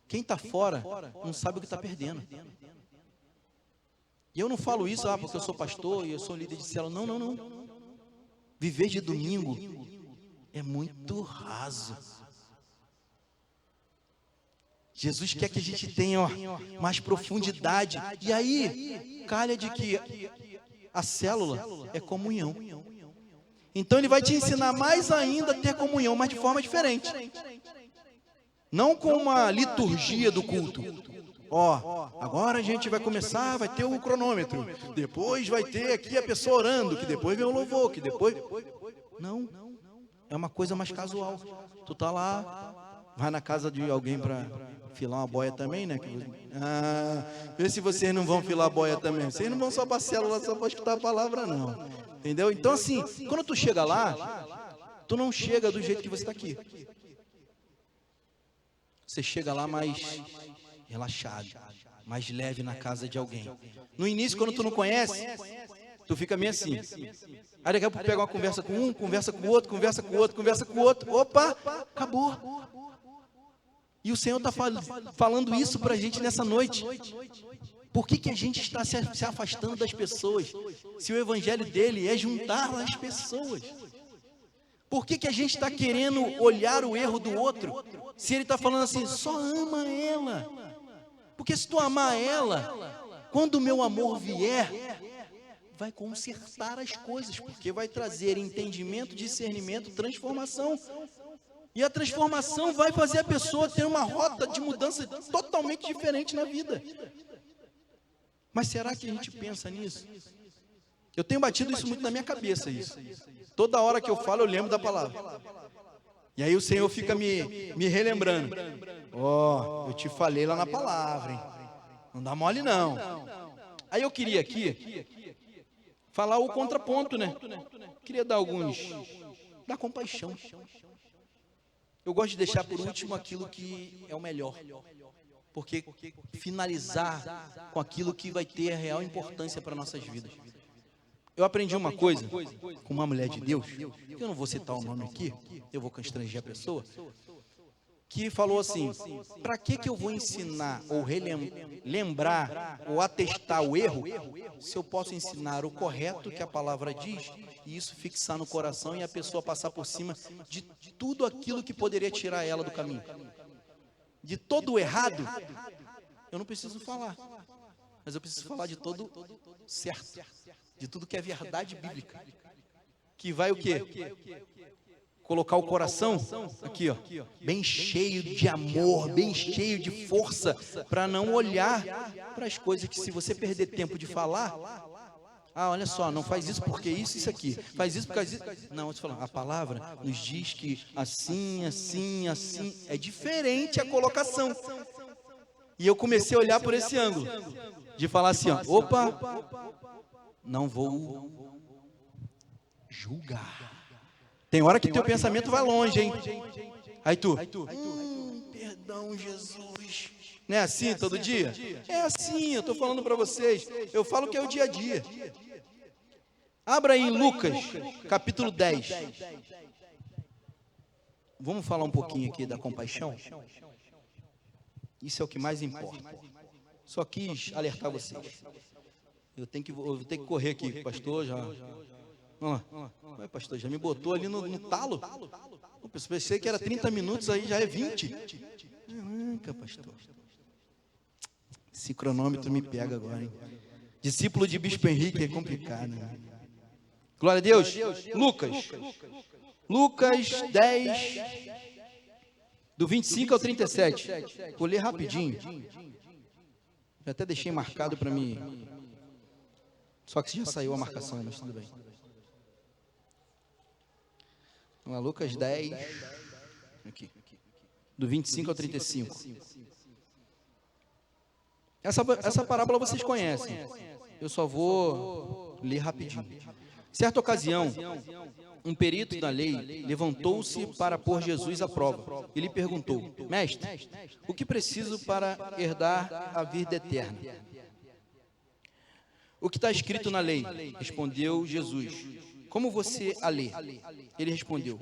[SPEAKER 1] Quem está fora não sabe o que está perdendo. E eu não falo isso porque eu sou pastor e eu sou líder de célula. Não. Viver de domingo é muito raso. Jesus quer que a gente tenha mais profundidade. E aí, calha de que a célula é comunhão. Então ele vai te ensinar mais ainda a ter comunhão, mas de forma diferente. Não com uma liturgia do culto. Agora a gente vai começar, vai ter o cronômetro. Depois vai ter aqui a pessoa orando, que depois vem o louvor, que depois... Não. É uma coisa mais casual. Tu tá lá, vai na casa de alguém para filar uma boia também, né? Vê se vocês não vão filar a boia também. Vocês não vão só para a célula, só para escutar a palavra, não. Entendeu? Então, assim, quando tu chega lá, tu não chega do jeito que você está aqui. Você chega lá mais relaxado, mais leve na casa de alguém. No início, quando tu não conhece, tu fica meio assim. Aí daqui a pouco pega uma conversa com um, conversa com o outro, conversa com o outro, conversa com o outro. Opa, acabou. E o Senhor está falando isso para a gente nessa noite. Por que a gente está se afastando das pessoas? Se o evangelho dele é juntar as pessoas. Por que a gente está querendo olhar o erro do outro? Se ele está falando assim, só ama ela. Porque se tu amar ela, quando o meu amor vier, vai consertar as coisas. Porque vai trazer entendimento, discernimento, transformação. E a transformação vai fazer a pessoa ter uma rota de mudança totalmente diferente na vida. Mas será que a gente pensa nisso? Eu tenho batido isso muito na minha cabeça, isso. Toda hora que eu falo, eu lembro da palavra. E aí o Senhor fica me relembrando. Ó, eu te falei lá na palavra, hein? Não dá mole, não. Aí eu queria aqui falar o contraponto, né? Queria dar da compaixão. Eu gosto de deixar por último aquilo que é o melhor. Porque finalizar com aquilo que vai ter a real importância para nossas vidas. Eu aprendi uma coisa com uma mulher de Deus, que eu não vou citar o nome aqui, eu vou constranger a pessoa, que falou assim, para que eu vou ensinar ou lembrar ou atestar o erro, se eu posso ensinar o correto que a palavra diz, e isso fixar no coração e a pessoa passar por cima de tudo aquilo que poderia tirar ela do caminho. De todo o errado, eu não preciso falar, mas eu preciso falar de todo certo, de tudo que é verdade bíblica, que vai o quê? Colocar o coração aqui, ó, bem cheio de amor, bem cheio de força, para não olhar para as coisas que se você perder tempo de falar, olha só, não faz isso porque isso aqui, faz isso porque isso. Não, eu a palavra nos diz que assim, é diferente a colocação. E eu comecei a olhar por esse ângulo, de falar assim, ó, opa, não vou julgar. Tem hora que teu pensamento vai longe, hein? Aí tu, perdão, Jesus. Não é assim todo dia? É assim, eu estou falando para vocês. Eu falo que é o dia a dia. Abra aí em Lucas, capítulo 10. Vamos falar um pouquinho aqui da compaixão? Isso é o que mais importa. Só quis alertar vocês. Eu tenho que correr aqui, pastor, já... Ué, pastor, já me botou ali no talo? Eu pensei que era 30 minutos, aí já é 20. Caraca, pastor. Esse cronômetro me pega agora, hein? Discípulo de Bispo Henrique é complicado, né? Glória a Deus. Lucas 10, do 25 ao 37. Vou ler rapidinho. Já até deixei marcado para mim. Só que já saiu a marcação, mas tudo bem. Vamos lá, Lucas 10, aqui, do 25 ao 35. Essa parábola vocês conhecem. Eu só vou ler rapidinho. Certa ocasião, um perito da lei levantou-se para pôr Jesus à prova. E lhe perguntou, mestre, o que preciso para herdar a vida eterna? O que está escrito na lei? Respondeu Jesus. Como você a lê? Ele respondeu,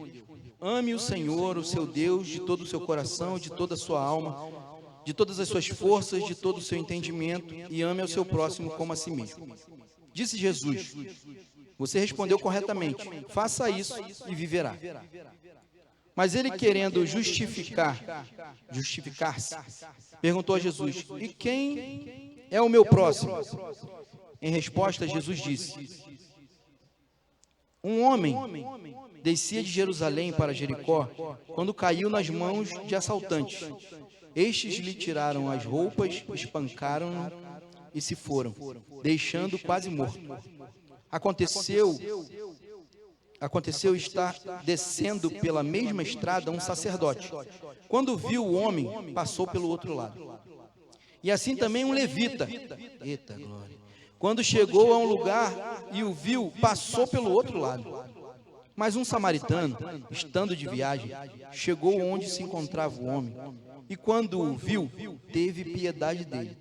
[SPEAKER 1] ame o Senhor, o seu Deus, de todo o seu coração, de toda a sua alma, de todas as suas forças, de todo o seu entendimento, e ame ao seu próximo como a si mesmo. Disse Jesus, você respondeu corretamente, faça isso e viverá. Mas ele, querendo justificar-se, perguntou a Jesus, e quem é o meu próximo? Em resposta, Jesus disse, um homem descia de Jerusalém para Jericó, quando caiu nas mãos de assaltantes. Estes lhe tiraram as roupas, espancaram-no e se foram, deixando quase morto. Aconteceu estar descendo pela mesma estrada um sacerdote. Quando viu o homem, passou pelo outro lado. E assim também um levita. Eita glória! Quando chegou a um lugar e o viu, passou pelo outro lado. Mas um samaritano, estando de viagem, chegou onde se encontrava o homem. e quando o viu, teve piedade dele.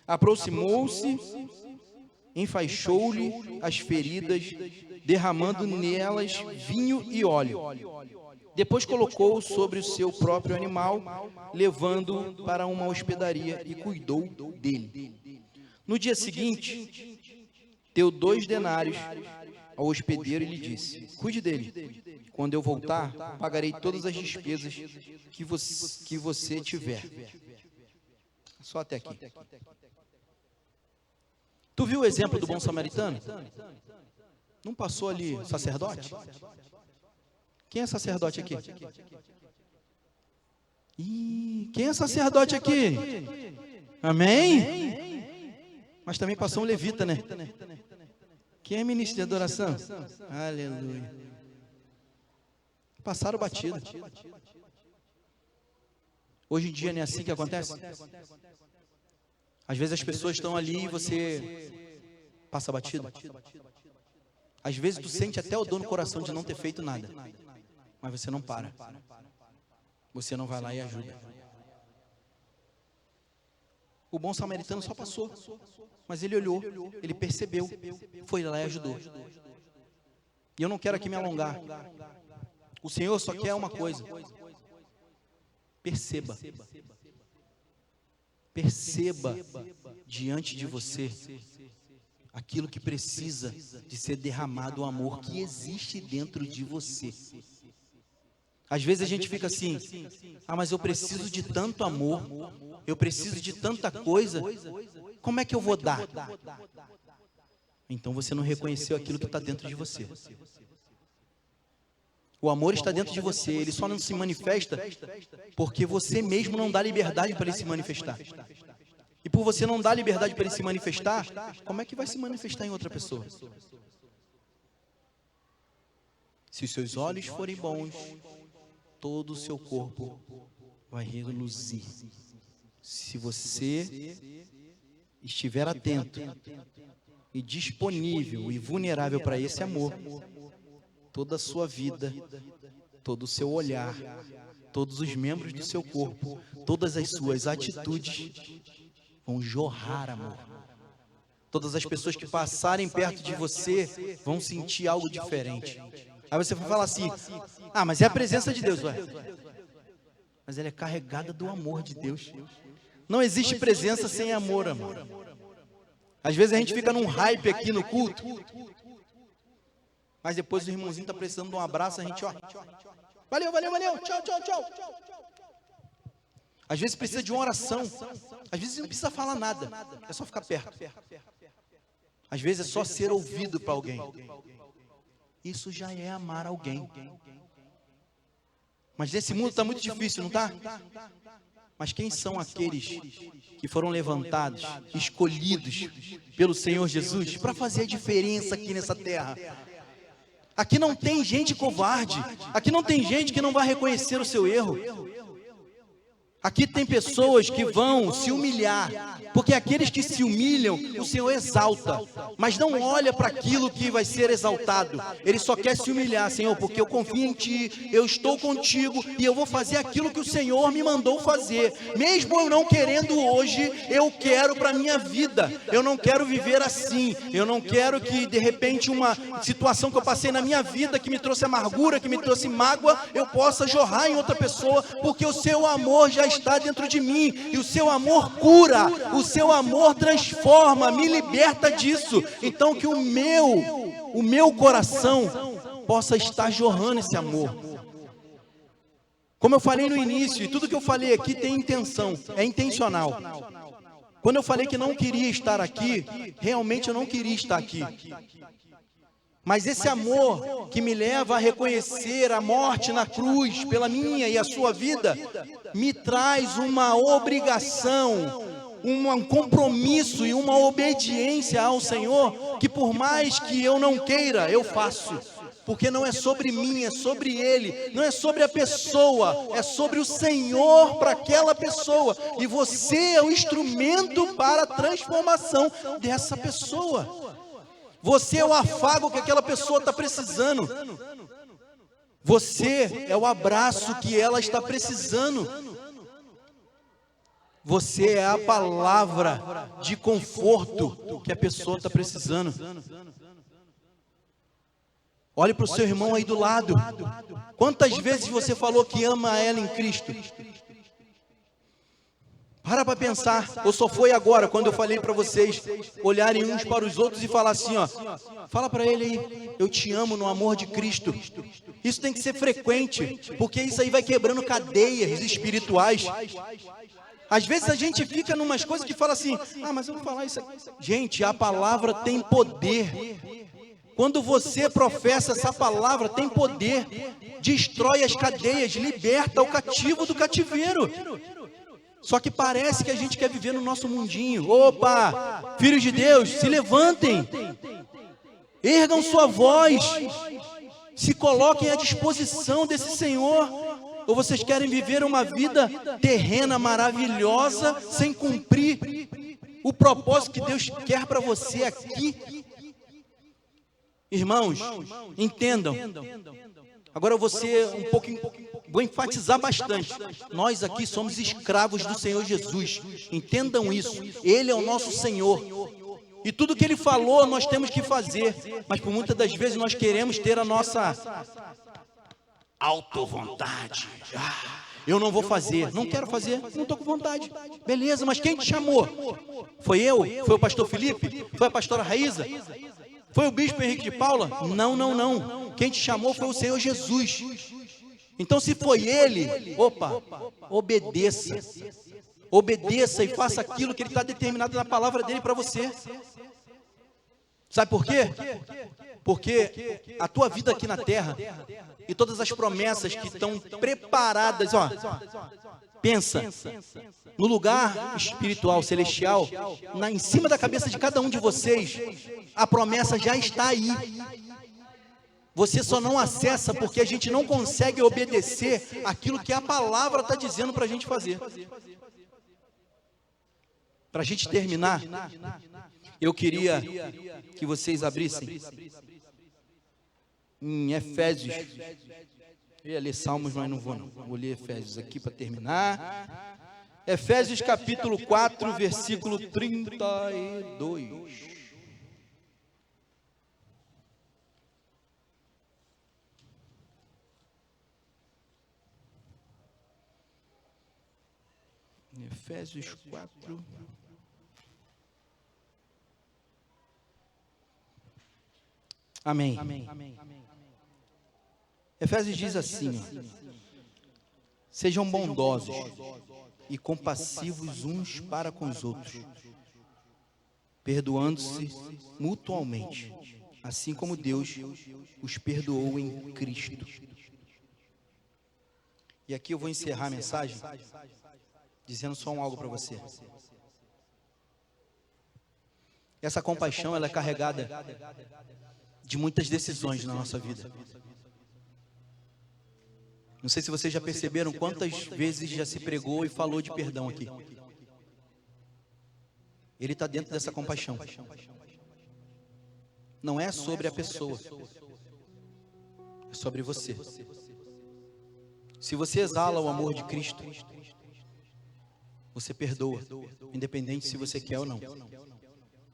[SPEAKER 1] Aproximou-se, enfaixou-lhe as feridas, derramando nelas vinho e óleo. Depois colocou-o sobre o seu próprio animal, levando-o para uma hospedaria e cuidou dele. No dia seguinte, deu 2 denários ao hospedeiro e lhe disse: cuide dele. Quando eu voltar, pagarei todas as despesas que você tiver. Só até aqui. Tu viu o exemplo do bom samaritano? Não passou ali sacerdote? Quem é sacerdote aqui? Quem é sacerdote aqui? Amém? Mas também passou um levita, né? Quem é ministro de adoração? Aleluia. Passaram batido. Hoje em dia não é assim que acontece? Às vezes as pessoas estão ali e você passa batido. Às vezes tu sente até o dor no coração de não ter feito nada. Mas você não para. Você não vai lá e ajuda. O bom samaritano só passou. Mas ele olhou, ele percebeu, foi lá e ajudou. E eu não quero aqui me alongar. O Senhor só quer uma coisa. Perceba. Perceba diante de você aquilo que precisa de ser derramado, o amor que existe dentro de você. Às vezes a gente fica assim: ah, mas eu preciso de tanto amor, eu preciso de tanta coisa, como é que eu vou dar? Então você não reconheceu aquilo que está dentro de você. O amor está dentro de você, ele só não se manifesta porque você mesmo não dá liberdade para ele se manifestar. E por você não dar liberdade para ele se manifestar, como é que vai se manifestar em outra pessoa? Se os seus olhos forem bons, todo o seu corpo vai reluzir. Se você estiver atento e disponível e vulnerável para esse amor, toda a sua vida, todo o seu olhar, todos os membros do seu corpo, todas as suas atitudes vão jorrar amor. Todas as pessoas que passarem perto de você vão sentir algo diferente. Aí você vai falar assim: ah, mas é a presença de Deus, ué. Mas ela é carregada do amor de Deus. Não existe presença sem amor, amor. Às vezes a gente fica num hype aqui no culto, mas depois o irmãozinho está precisando de um abraço, a gente, ó, valeu, valeu, valeu, tchau, tchau, tchau. Às vezes precisa de uma oração, às vezes não precisa falar nada, é só ficar perto. Às vezes é só ser ouvido para alguém. Isso já é amar alguém. Mas nesse mundo está muito difícil, não está? Mas quem são aqueles que foram levantados, escolhidos pelo Senhor Jesus para fazer a diferença aqui nessa terra? Aqui não tem gente covarde, aqui não tem gente que não vai reconhecer o seu erro. Aqui tem pessoas que vão se humilhar, porque aqueles que se humilham, o Senhor exalta, mas não olha para aquilo que vai ser exaltado. Ele só quer se humilhar: Senhor, porque eu confio em Ti, eu estou contigo e eu vou fazer aquilo que o Senhor me mandou fazer. Mesmo eu não querendo hoje, eu quero para a minha vida. Eu não quero viver assim. Eu não quero que de repente uma situação que eu passei na minha vida, que me trouxe amargura, que me trouxe mágoa, eu possa jorrar em outra pessoa, porque o Seu amor já está dentro de mim, e o Seu amor cura, o Seu amor transforma, me liberta disso. Então que o meu coração possa estar jorrando esse amor. Como eu falei no início, e tudo que eu falei aqui tem intenção, é intencional. Quando eu falei que não queria estar aqui, realmente eu não queria estar aqui. Mas esse amor que me leva a reconhecer a morte na cruz pela minha e a sua vida, me traz uma obrigação, um compromisso e uma obediência ao Senhor, que por mais que eu não queira, eu faço. Porque não é sobre mim, é sobre Ele. Não é sobre a pessoa, é sobre o Senhor para aquela pessoa. E você é o instrumento para a transformação dessa pessoa. Você é o afago que aquela pessoa está precisando. Você é o abraço que ela está precisando. Você é a palavra de conforto que a pessoa está precisando. Olhe para o seu irmão aí do lado. Quantas vezes você falou que ama ela em Cristo? Para pensar, ou só foi agora, quando eu falei para vocês olharem uns para os outros e falar assim, ó, fala para ele aí, eu te amo no amor de Cristo. Isso tem que ser frequente, porque isso aí vai quebrando cadeias espirituais. Às vezes a gente fica em umas coisas que fala assim, mas eu vou falar isso aqui. Gente, a palavra tem poder. Quando você professa essa palavra, tem poder. Destrói as cadeias, liberta o cativo do cativeiro. Só que parece que a gente quer viver no nosso mundinho. Opa, filhos de Deus, se levantem. Ergam sua voz. Se coloquem à disposição desse Senhor. Ou vocês querem viver uma vida terrena maravilhosa, sem cumprir o propósito que Deus quer para você aqui? Irmãos, entendam. Agora eu vou ser vou enfatizar bastante. Nós aqui somos escravos do Senhor Jesus. Entendam isso. Ele é o nosso Senhor. E tudo que Ele falou nós temos que fazer. Mas por muitas das vezes nós queremos ter a nossa autovontade. Eu não vou fazer. Não quero fazer. Não estou com vontade. Beleza, mas quem te chamou? Foi eu? Foi o pastor Felipe? Foi a pastora Raíza? Foi o bispo Henrique de Paula? Não. Quem te chamou foi o Senhor Jesus. Então se foi Ele, obedeça. Obedeça e faça aquilo que Ele está determinado na palavra dEle para você. Sabe por quê? Porque a tua vida aqui na terra e todas as promessas que estão preparadas, pensa, no lugar espiritual, celestial, em cima da cabeça de cada um de vocês, a promessa já está aí. Você só não acessa porque a gente não consegue obedecer aquilo que a palavra está dizendo para a gente fazer. Para a gente terminar, eu queria que vocês abrissem em Efésios. Eu ia ler Salmos, mas não vou não. Vou ler Efésios aqui para terminar. Efésios capítulo 4, versículo 32. Efésios 4. Amém. Efésios diz assim, sejam bondosos e compassivos uns para com os outros, perdoando-se mutualmente, assim como Deus os perdoou em Cristo. E aqui eu vou encerrar a mensagem dizendo só algo para você. Essa compaixão, ela é carregada de muitas decisões na nossa vida. Não sei se vocês já perceberam quantas vezes já se pregou e falou de perdão aqui. Ele está dentro dessa compaixão. Não é sobre a pessoa, é sobre você. Se você exala o amor de Cristo, você perdoa, independente se você quer ou não.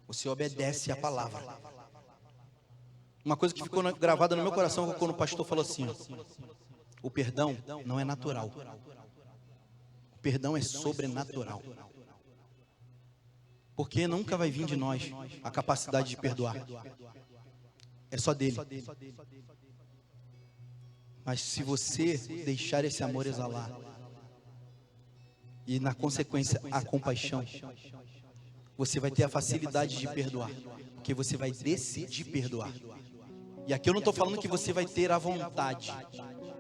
[SPEAKER 1] Você obedece à palavra. Uma coisa que ficou gravada no meu coração quando o pastor falou assim, o perdão não é natural. O perdão é sobrenatural. Porque nunca vai vir de nós a capacidade de perdoar. É só dele. Mas se você deixar esse amor exalar, e na consequência a compaixão, você vai ter a facilidade de perdoar, porque você vai decidir perdoar. E aqui eu não estou falando que você vai ter a vontade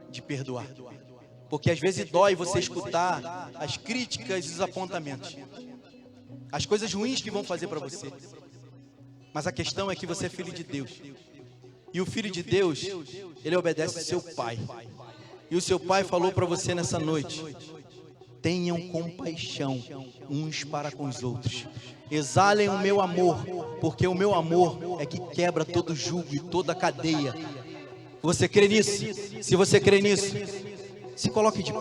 [SPEAKER 1] de perdoar, porque às vezes dói você escutar as críticas e os apontamentos, as coisas ruins que vão fazer para você. Mas a questão é que você é filho de Deus, e o filho de Deus, ele obedece ao seu pai. E o seu pai falou para você nessa noite: tenham compaixão uns para com os outros. Exalem o meu amor, porque o meu amor é que quebra todo jugo e toda cadeia. Você crê nisso? Se você crê nisso, se coloque de pé.